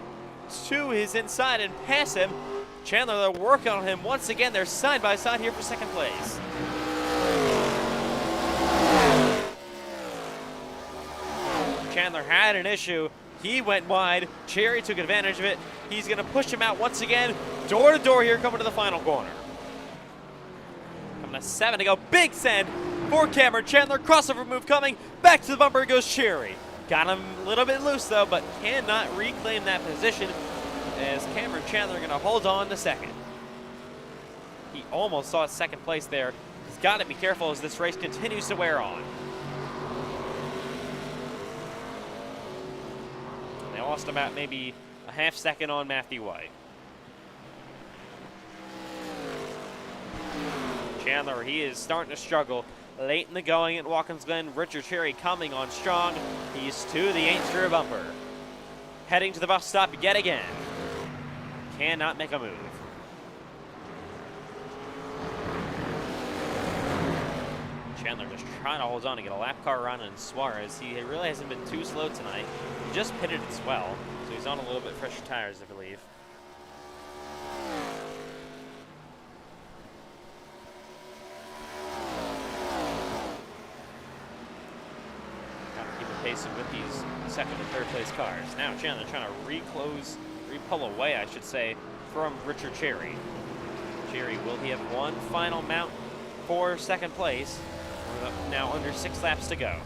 to his inside and pass him. Chandler, they're working on him once again. They're side by side here for second place. Chandler had an issue. He went wide. Cherry took advantage of it. He's gonna push him out once again. Door to door here, coming to the final corner. Coming to 7 to go. Big send for Cameron Chandler. Crossover move coming. Back to the bumper goes Cherry. Got him a little bit loose though, but cannot reclaim that position as Cameron Chandler going to hold on to second. He almost saw second place there. He's got to be careful as this race continues to wear on. They lost about maybe a half second on Matthew White. Chandler, he is starting to struggle late in the going at Watkins Glen. Richard Cherry coming on strong. He's to the 8th rear bumper. Heading to the bus stop yet again. Cannot make a move. Chandler just trying to hold on to get a lap car run in Suarez. He really hasn't been too slow tonight. He just pitted as well, so he's on a little bit fresher tires, I believe. With these second and third place cars. Now Chandler trying to re-pull away, I should say, from Richard Cherry. Cherry, will he have one final mount for second place? We're now under 6 laps to go.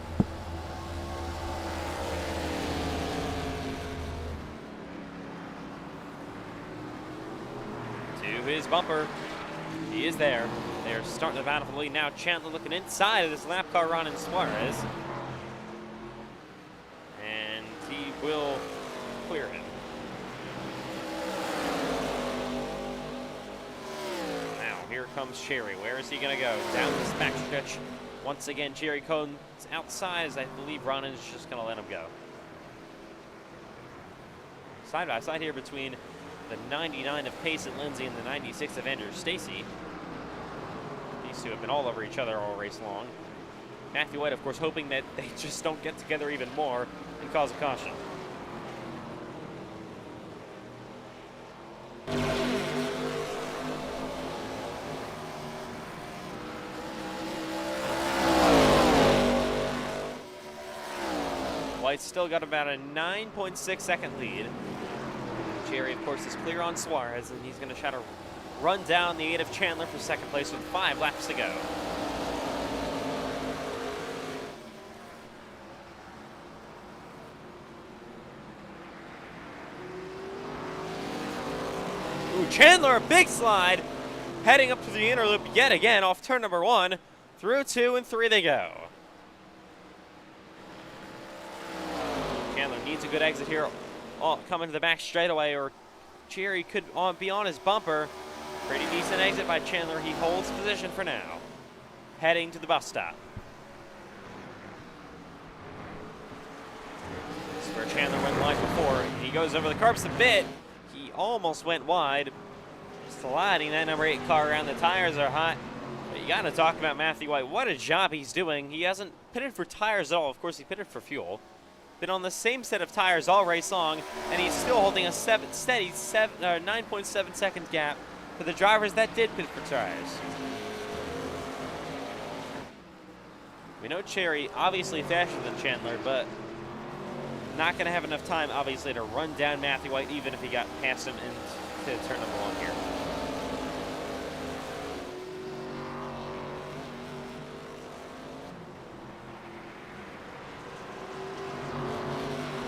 To his bumper. He is there. They're starting the battle for the lead. Now Chandler looking inside of this lap car run in Suarez. Will clear him. Now, here comes Cherry. Where is he going to go? Down this back stretch. Once again, Cherry comes outside as I believe Ron is just going to let him go. Side by side here between the 99 of Payson Lindsay and the 96 of Andrew Stacy. These two have been all over each other all race long. Matthew White, of course, hoping that they just don't get together even more and cause a caution. White's still got about a 9.6 second lead. Cherry, of course, is clear on Suarez, and he's going to try to run down the 8 of Chandler for second place with 5 laps to go. Ooh, Chandler, a big slide, heading up to the inner loop yet again off turn number 1. Through 2 and 3 they go. Chandler needs a good exit here, coming to the back straightaway, or Cherry could be on his bumper. Pretty decent exit by Chandler. He holds position for now, heading to the bus stop. This is where Chandler went wide before. He goes over the curbs a bit. He almost went wide, sliding that number 8 car around. The tires are hot. But you got to talk about Matthew White. What a job he's doing. He hasn't pitted for tires at all. Of course, he pitted for fuel. Been on the same set of tires all race long, and he's still holding a steady 9.7 second gap for the drivers that did pit for tires. We know Cherry obviously faster than Chandler, but not going to have enough time, obviously, to run down Matthew White, even if he got past him into turn number 1 here.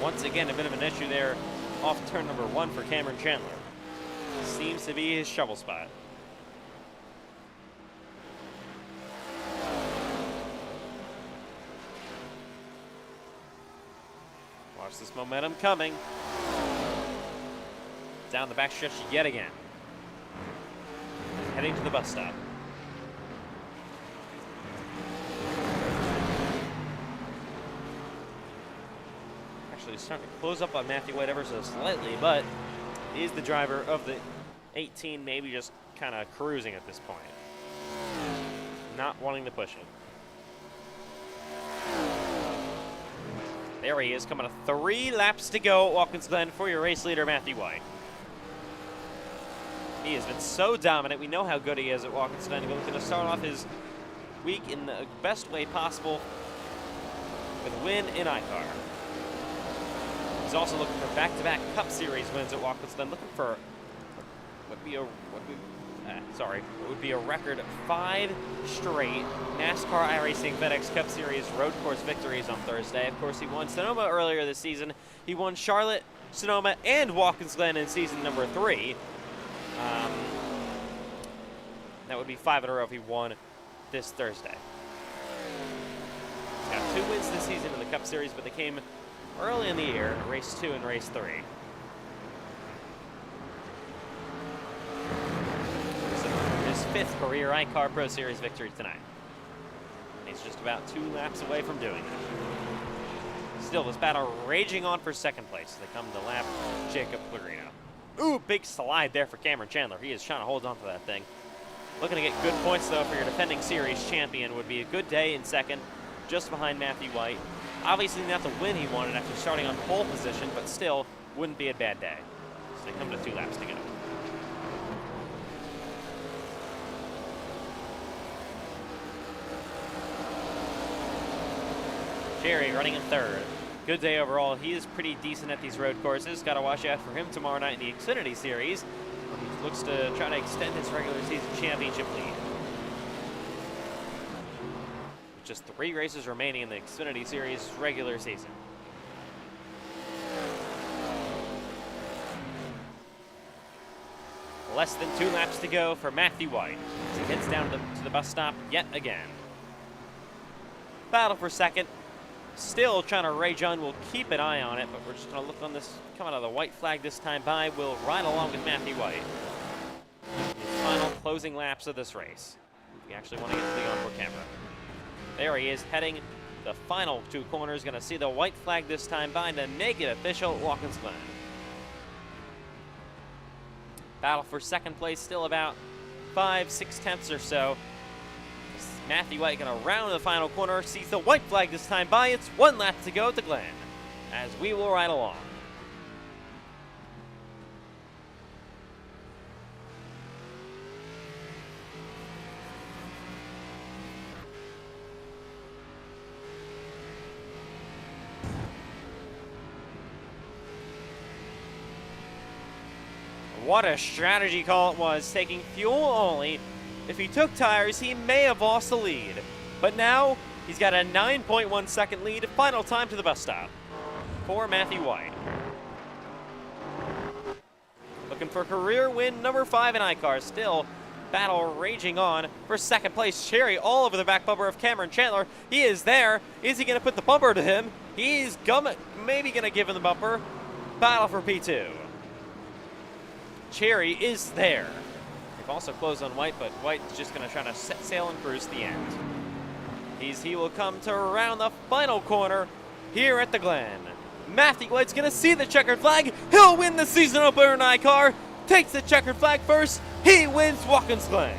Once again, a bit of an issue there off turn number 1 for Cameron Chandler. Seems to be his shovel spot. Watch this momentum coming. Down the backstretch yet again. Heading to the bus stop. Actually starting to close up on Matthew White ever so slightly, but he's the driver of the 18, maybe just kind of cruising at this point. Not wanting to push it. There he is, coming to 3 laps to go at Watkins Glen for your race leader, Matthew White. He has been so dominant. We know how good he is at Watkins Glen. He's going to start off his week in the best way possible with a win in iCar. He's also looking for back-to-back Cup Series wins at Watkins Glen, looking for what would be a record of 5 straight NASCAR iRacing FedEx Cup Series road course victories on Thursday. Of course, he won Sonoma earlier this season. He won Charlotte, Sonoma, and Watkins Glen in season number 3. That would be 5 in a row if he won this Thursday. He's got 2 wins this season in the Cup Series, but they came early in the year, race 2 and race 3. So his 5th career iCar Pro Series victory tonight. He's just about 2 laps away from doing it. Still, this battle raging on for second place as they come to lap Jacob Clarino. Ooh, big slide there for Cameron Chandler. He is trying to hold on to that thing. Looking to get good points, though, for your defending series champion. Would be a good day in second, just behind Matthew White. Obviously not the win he wanted after starting on pole position, but still wouldn't be a bad day. So they come to 2 laps to go. Jerry running in 3rd. Good day overall. He is pretty decent at these road courses. Got to watch out for him tomorrow night in the Xfinity Series. He looks to try to extend his regular season championship lead. Just 3 races remaining in the Xfinity Series regular season. Less than 2 laps to go for Matthew White as he heads down to the bus stop yet again. Battle for second. Still trying to rage on. We'll keep an eye on it, but we're just going to look on this. Coming out of the white flag this time by. We'll ride along with Matthew White. His final closing laps of this race. We actually want to get to the onboard camera. There he is, heading the final 2 corners. Going to see the white flag this time by to make it official at Watkins Glen. Battle for second place, still about 5-6 tenths or so. Matthew White going to round the final corner, sees the white flag this time by. It's 1 lap to go to Glen, as we will ride along. What a strategy call it was, taking fuel only. If he took tires, he may have lost the lead. But now, he's got a 9.1 second lead, final time to the bus stop for Matthew White. Looking for career win number 5 in iCar. Still, battle raging on for second place. Cherry all over the back bumper of Cameron Chandler. He is there. Is he going to put the bumper to him? He's maybe going to give him the bumper. Battle for P2. Cherry is there. They've also closed on White, but White's just going to try to set sail and cruise the end. He will come to around the final corner here at the Glen. Matthew White's going to see the checkered flag. He'll win the season opener in iCar. Takes the checkered flag first. He wins Watkins Glen.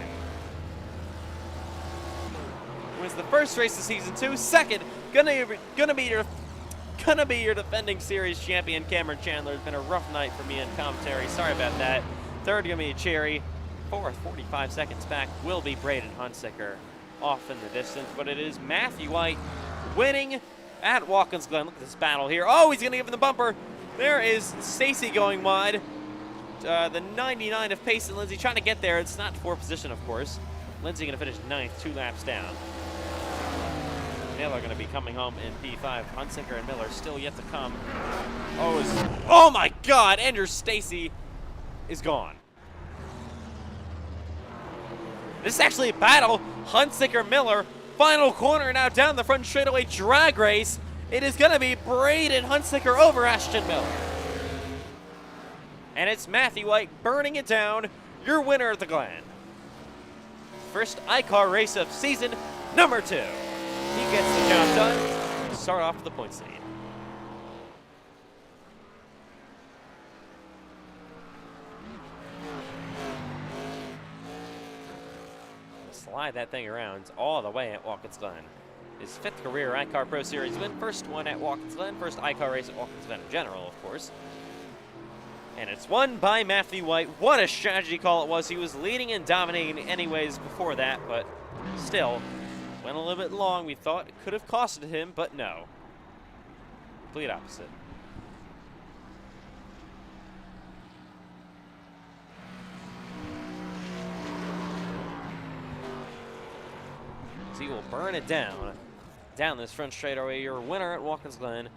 Wins the first race of season 2. Second, gonna be your defending series champion, Cameron Chandler. It's been a rough night for me in commentary. Sorry about that. Third, gonna be Cherry. Fourth, 45 seconds back, will be Braden Hunsicker off in the distance. But it is Matthew White winning at Watkins Glen. Look at this battle here. Oh, he's gonna give him the bumper. There is Stacy going wide. The 99 of Pace and Lindsay trying to get there. It's not for position, of course. Lindsay going to finish 9th, 2 laps down. Miller going to be coming home in P5. Hunsicker and Miller still yet to come. Oh my God! Andrew Stacy is gone. This is actually a battle. Hunsicker, Miller, final corner now down the front straightaway drag race. It is going to be Braden Hunsicker over Ashton Miller. And it's Matthew White burning it down, your winner at the Glen. First iCar race of season number 2. He gets the job done to start off the points lead. Slide that thing around all the way at Watkins Glen. His 5th career iCar Pro Series win, first one at Watkins Glen, first iCar race at Watkins Glen in general, of course. And it's won by Matthew White. What a strategy call it was. He was leading and dominating anyways before that, but still, went a little bit long. We thought it could have costed him, but no. Complete opposite. So he will burn it down this front straightaway. Your winner at Watkins Glen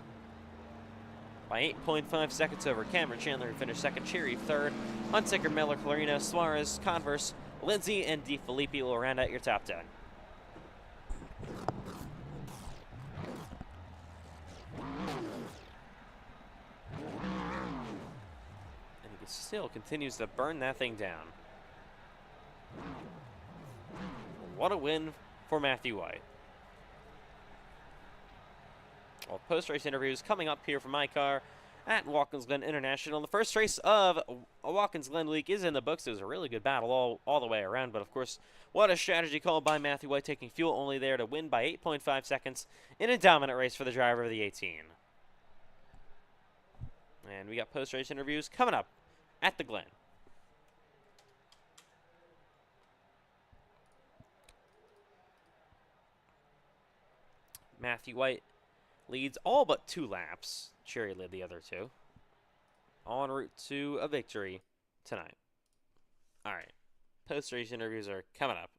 by 8.5 seconds over Cameron Chandler, who finished 2nd, Cherry 3rd, Hunsicker, Miller, Clarino, Suarez, Converse, Lindsay, and DeFilippi will round out your top 10. And he still continues to burn that thing down. What a win for Matthew White. Well, post-race interviews coming up here from iCar at Watkins Glen International. The first race of a Watkins Glen week is in the books. It was a really good battle all the way around, but of course, what a strategy called by Matthew White, taking fuel only there to win by 8.5 seconds in a dominant race for the driver of the 18. And we got post-race interviews coming up at the Glen. Matthew White leads all but 2 laps. Cherry led the other 2. En route to a victory tonight. All right. Post-race interviews are coming up.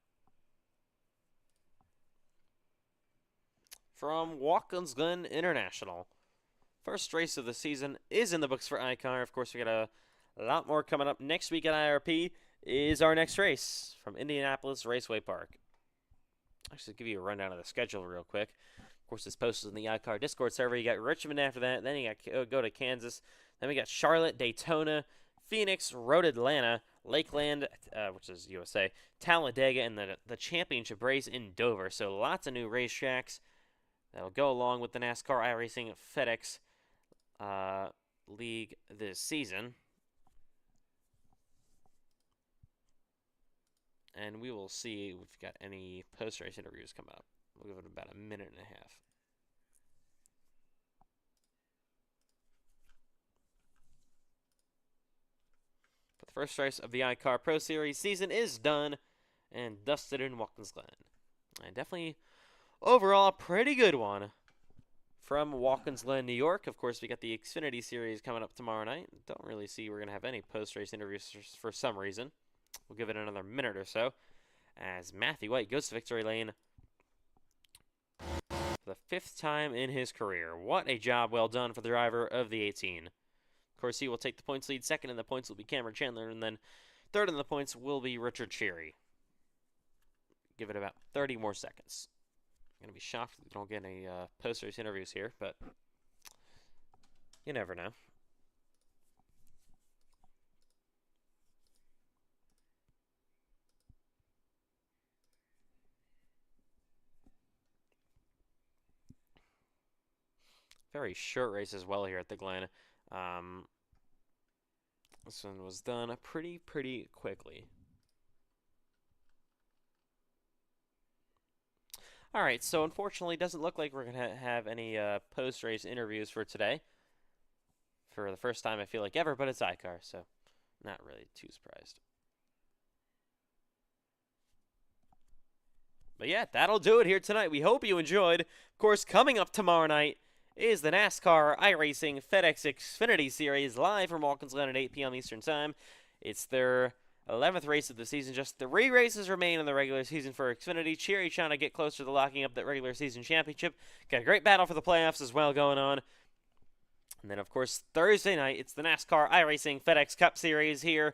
From Watkins Glen International. First race of the season is in the books for iCar. Of course, we got a lot more coming up. Next week at IRP is our next race from Indianapolis Raceway Park. Actually, give you a rundown of the schedule real quick. Of course, it's posted in the iCar Discord server. You got Richmond after that. Then you got go to Kansas. Then we got Charlotte, Daytona, Phoenix, Road Atlanta, Lakeland, which is USA, Talladega, and the championship race in Dover. So lots of new racetracks that'll go along with the NASCAR iRacing FedEx League this season. And we will see if we've got any post-race interviews come up. We'll give it about a minute and a half. But the first race of the iCar Pro Series season is done and dusted in Watkins Glen. And definitely, overall, a pretty good one from Watkins, Glen, New York. Of course, we got the Xfinity Series coming up tomorrow night. Don't really see we're going to have any post-race interviews for some reason. We'll give it another minute or so as Matthew White goes to victory lane for the 5th time in his career. What a job well done for the driver of the 18. Of course, he will take the points lead. Second in the points will be Cameron Chandler, and then third in the points will be Richard Cherry. Give it about 30 more seconds. I'm going to be shocked if we don't get any post-race interviews here, but you never know. Very short race as well here at the Glen. This one was done pretty quickly. All right, so unfortunately, it doesn't look like we're going to have any post-race interviews for today. For the first time, I feel like ever, but it's iCar, so not really too surprised. But yeah, that'll do it here tonight. We hope you enjoyed. Of course, coming up tomorrow night is the NASCAR iRacing FedEx Xfinity Series live from Watkins, Glen at 8 p.m. Eastern Time. It's their 11th race of the season. Just 3 races remain in the regular season for Xfinity. Cherry trying to get closer to locking up that regular season championship. Got a great battle for the playoffs as well going on. And then, of course, Thursday night, it's the NASCAR iRacing FedEx Cup Series here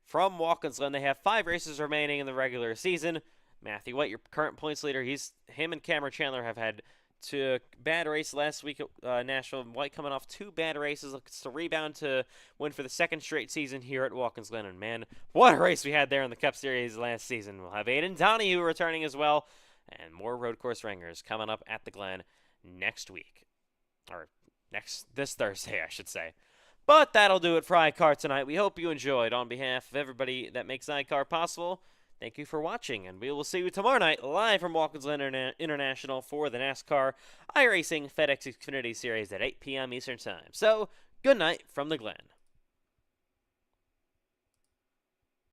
from Watkins, Glen. They have 5 races remaining in the regular season. Matthew White, your current points leader, him and Cameron Chandler have had 2 bad races last week at Nashville. White coming off 2 bad races, looks to rebound to win for the 2nd straight season here at Watkins Glen. And man, what a race we had there in the Cup Series last season. We'll have Aiden Donahue returning as well, and more road course ringers coming up at the Glen next week, or this Thursday, I should say. But that'll do it for iCar tonight. We hope you enjoyed. On behalf of everybody that makes iCar possible, thank you for watching, and we will see you tomorrow night live from Watkins Glen International for the NASCAR iRacing FedEx Xfinity Series at 8 p.m. Eastern Time. So, good night from the Glen.